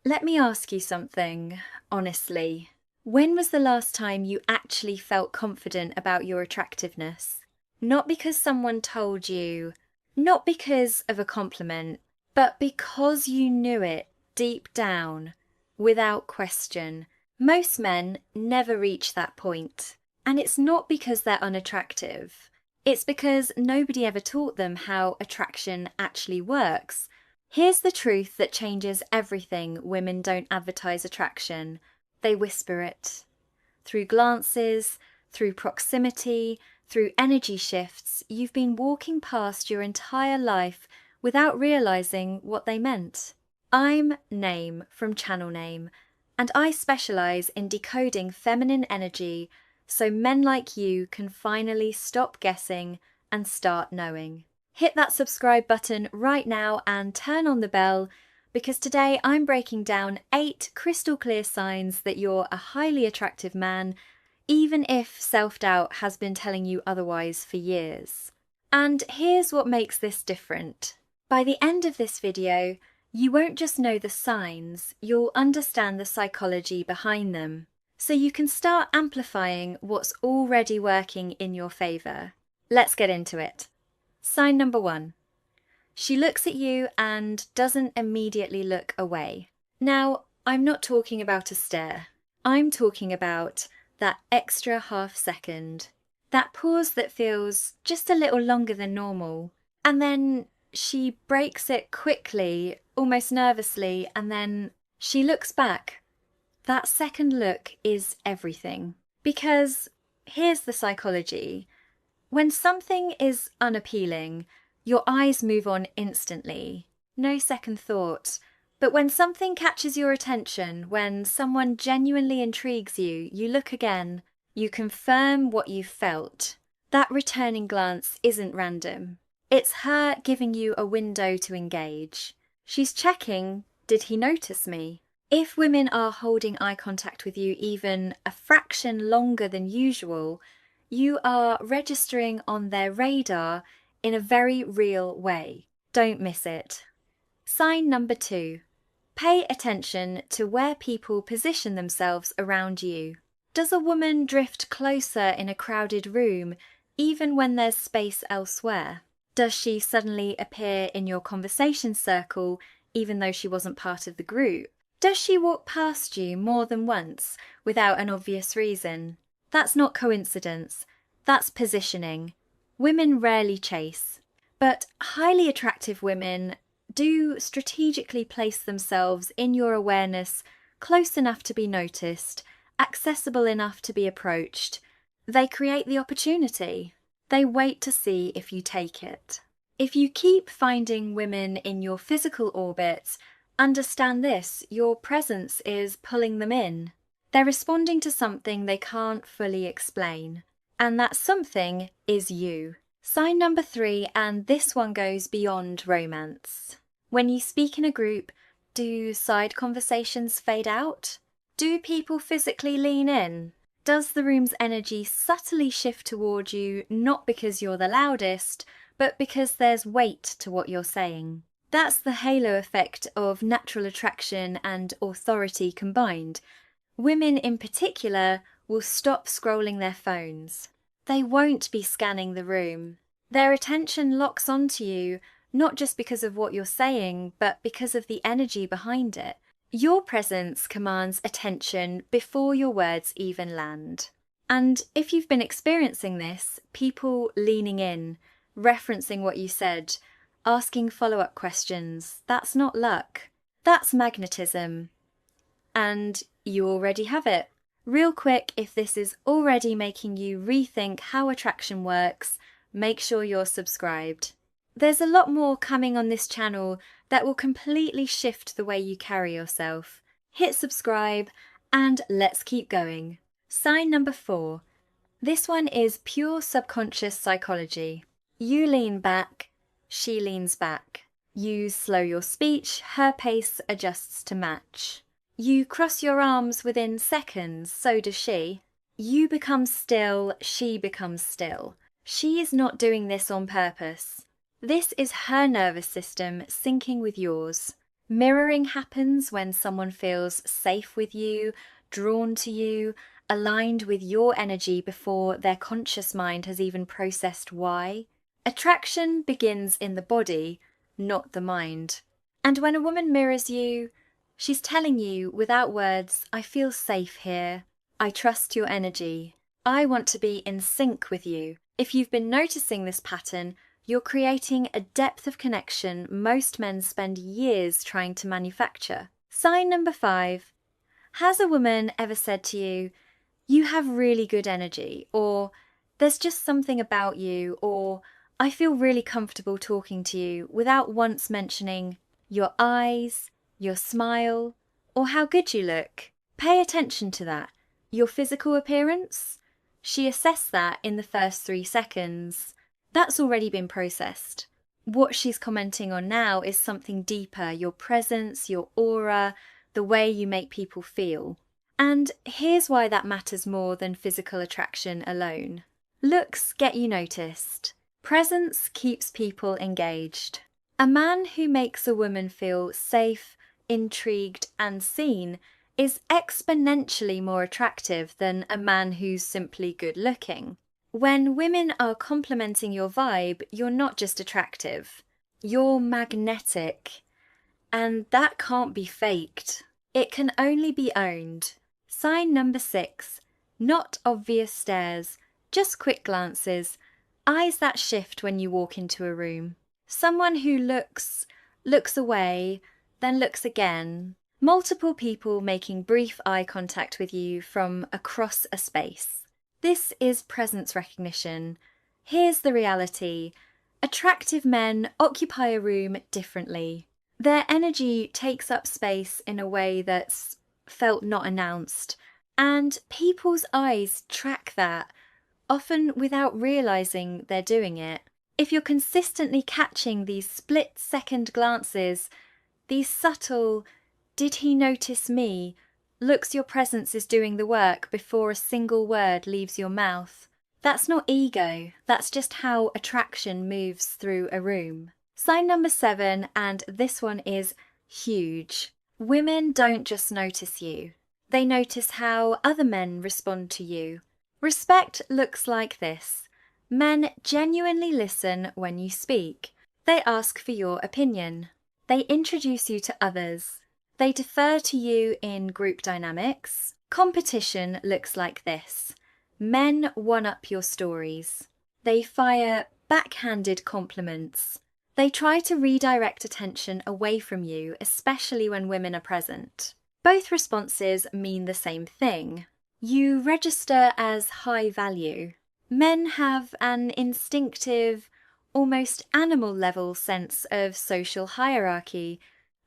Let me ask you something, honestly. When was the last time you actually felt confident about your attractiveness? Not because someone told you, not because of a compliment, but because you knew it deep down, without question. Most men never reach that point. And it's not because they're unattractive. It's because nobody ever taught them how attraction actually works. Here's the truth that changes everything women don't advertise attraction. They whisper it. Through glances, through proximity, through energy shifts, you've been walking past your entire life without realizing what they meant. I'm Name from Channel Name, and I specialize in decoding feminine energy so men like you can finally stop guessing and start knowing. Hit that subscribe button right now and turn on the bell, because today I'm breaking down 8 crystal clear signs that you're a highly attractive man, even if self-doubt has been telling you otherwise for years. And here's what makes this different. By the end of this video, you won't just know the signs, you'll understand the psychology behind them, so you can start amplifying what's already working in your favour. Let's get into it. Sign number 1. She looks at you and doesn't immediately look away. Now, I'm not talking about a stare. I'm talking about that extra half second. That pause that feels just a little longer than normal. And then she breaks it quickly, almost nervously, and then she looks back. That second look is everything. Because here's the psychology. When something is unappealing, your eyes move on instantly. No second thought. But when something catches your attention, when someone genuinely intrigues you, you look again. You confirm what you felt. That returning glance isn't random. It's her giving you a window to engage. She's checking, did he notice me? If women are holding eye contact with you even a fraction longer than usual, you are registering on their radar in a very real way. Don't miss it. Sign number 2. Pay attention to where people position themselves around you. Does a woman drift closer in a crowded room even when there's space elsewhere? Does she suddenly appear in your conversation circle even though she wasn't part of the group? Does she walk past you more than once without an obvious reason? That's not coincidence. That's positioning. Women rarely chase, but highly attractive women do strategically place themselves in your awareness close enough to be noticed, accessible enough to be approached. They create the opportunity. They wait to see if you take it. If you keep finding women in your physical orbit, understand this, your presence is pulling them in. They're responding to something they can't fully explain. And that something is you. Sign number 3, and this one goes beyond romance. When you speak in a group, do side conversations fade out? Do people physically lean in? Does the room's energy subtly shift toward you, not because you're the loudest, but because there's weight to what you're saying? That's the halo effect of natural attraction and authority combined. Women in particular will stop scrolling their phones. They won't be scanning the room. Their attention locks onto you, not just because of what you're saying, but because of the energy behind it. Your presence commands attention before your words even land. And if you've been experiencing this, people leaning in, referencing what you said, asking follow-up questions, that's not luck. That's magnetism. And you already have it. Real quick, if this is already making you rethink how attraction works, make sure you're subscribed. There's a lot more coming on this channel that will completely shift the way you carry yourself. Hit subscribe and let's keep going. Sign number 4. This one is pure subconscious psychology. You lean back, she leans back. You slow your speech, her pace adjusts to match. You cross your arms within seconds, so does she. You become still, she becomes still. She is not doing this on purpose. This is her nervous system syncing with yours. Mirroring happens when someone feels safe with you, drawn to you, aligned with your energy before their conscious mind has even processed why. Attraction begins in the body, not the mind. And when a woman mirrors you, she's telling you without words, I feel safe here. I trust your energy. I want to be in sync with you. If you've been noticing this pattern, you're creating a depth of connection most men spend years trying to manufacture. Sign number 5. Has a woman ever said to you, you have really good energy, or there's just something about you, or I feel really comfortable talking to you, without once mentioning your eyes, your smile, or how good you look? Pay attention to that. Your physical appearance? She assessed that in the first 3 seconds. That's already been processed. What she's commenting on now is something deeper, your presence, your aura, the way you make people feel. And here's why that matters more than physical attraction alone. Looks get you noticed. Presence keeps people engaged. A man who makes a woman feel safe, intrigued, and seen is exponentially more attractive than a man who's simply good looking. When women are complimenting your vibe, you're not just attractive, you're magnetic. And that can't be faked. It can only be owned. Sign number 6. Not obvious stares, just quick glances. Eyes that shift when you walk into a room. Someone who looks away, then looks again. Multiple people making brief eye contact with you from across a space. This is presence recognition. Here's the reality. Attractive men occupy a room differently. Their energy takes up space in a way that's felt not announced, and people's eyes track that, often without realising they're doing it. If you're consistently catching these split-second glances, these subtle, did he notice me, looks your presence is doing the work before a single word leaves your mouth. That's not ego, that's just how attraction moves through a room. Sign number 7, and this one is huge. Women don't just notice you. They notice how other men respond to you. Respect looks like this. Men genuinely listen when you speak. They ask for your opinion. They introduce you to others. They defer to you in group dynamics. Competition looks like this. Men one-up your stories. They fire backhanded compliments. They try to redirect attention away from you, especially when women are present. Both responses mean the same thing. You register as high value. Men have an instinctive, almost animal-level sense of social hierarchy.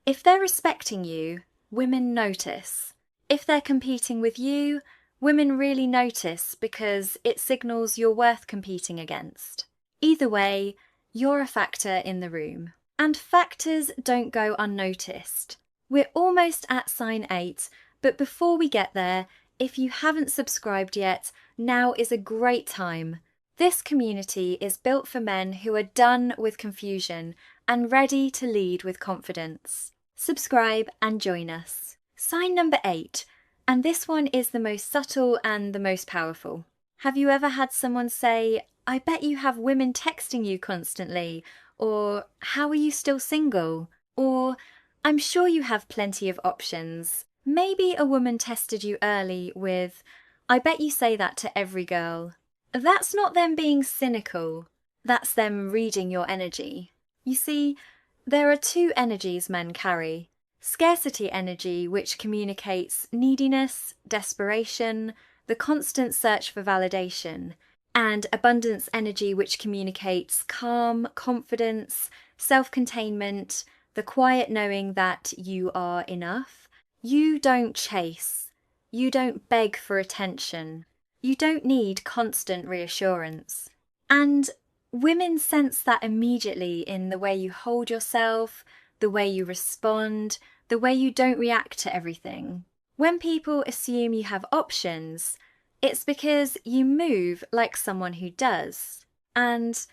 If they're respecting you, women notice. If they're competing with you, women really notice because it signals you're worth competing against. Either way, you're a factor in the room. And factors don't go unnoticed. We're almost at sign 8, but before we get there, if you haven't subscribed yet, now is a great time. This community is built for men who are done with confusion and ready to lead with confidence. Subscribe and join us. Sign number 8, and this one is the most subtle and the most powerful. Have you ever had someone say, I bet you have women texting you constantly, or how are you still single, or I'm sure you have plenty of options. Maybe a woman tested you early with, I bet you say that to every girl. That's not them being cynical, that's them reading your energy. You see, there are 2 energies men carry. Scarcity energy, which communicates neediness, desperation, the constant search for validation, and abundance energy, which communicates calm, confidence, self-containment, the quiet knowing that you are enough. You don't chase. You don't beg for attention. You don't need constant reassurance. And women sense that immediately in the way you hold yourself, the way you respond, the way you don't react to everything. When people assume you have options, it's because you move like someone who does. And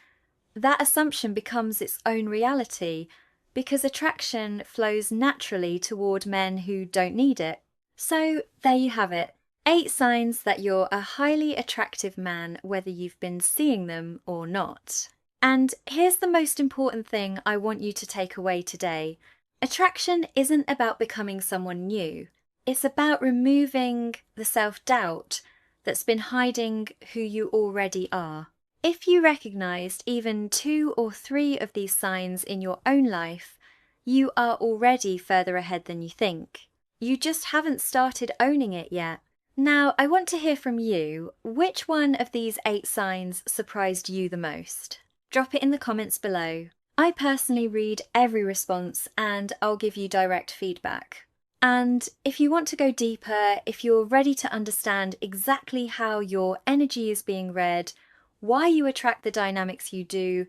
that assumption becomes its own reality. because attraction flows naturally toward men who don't need it. So there you have it. 8 signs that you're a highly attractive man, whether you've been seeing them or not. And here's the most important thing I want you to take away today. Attraction isn't about becoming someone new. It's about removing the self-doubt that's been hiding who you already are. If you recognized even 2 or 3 of these signs in your own life, you are already further ahead than you think. You just haven't started owning it yet. Now, I want to hear from you. Which one of these 8 signs surprised you the most? Drop it in the comments below. I personally read every response and I'll give you direct feedback. And if you want to go deeper, if you're ready to understand exactly how your energy is being read, why you attract the dynamics you do,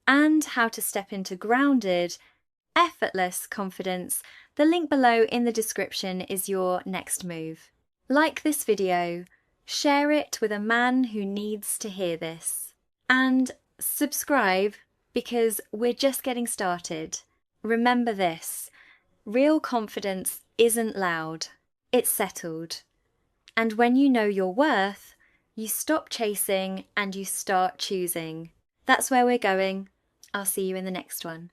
and how to step into grounded, effortless confidence, the link below in the description is your next move. Like this video, share it with a man who needs to hear this, and subscribe because we're just getting started. Remember this, real confidence isn't loud, it's settled. And when you know your worth, you stop chasing and you start choosing. That's where we're going. I'll see you in the next one.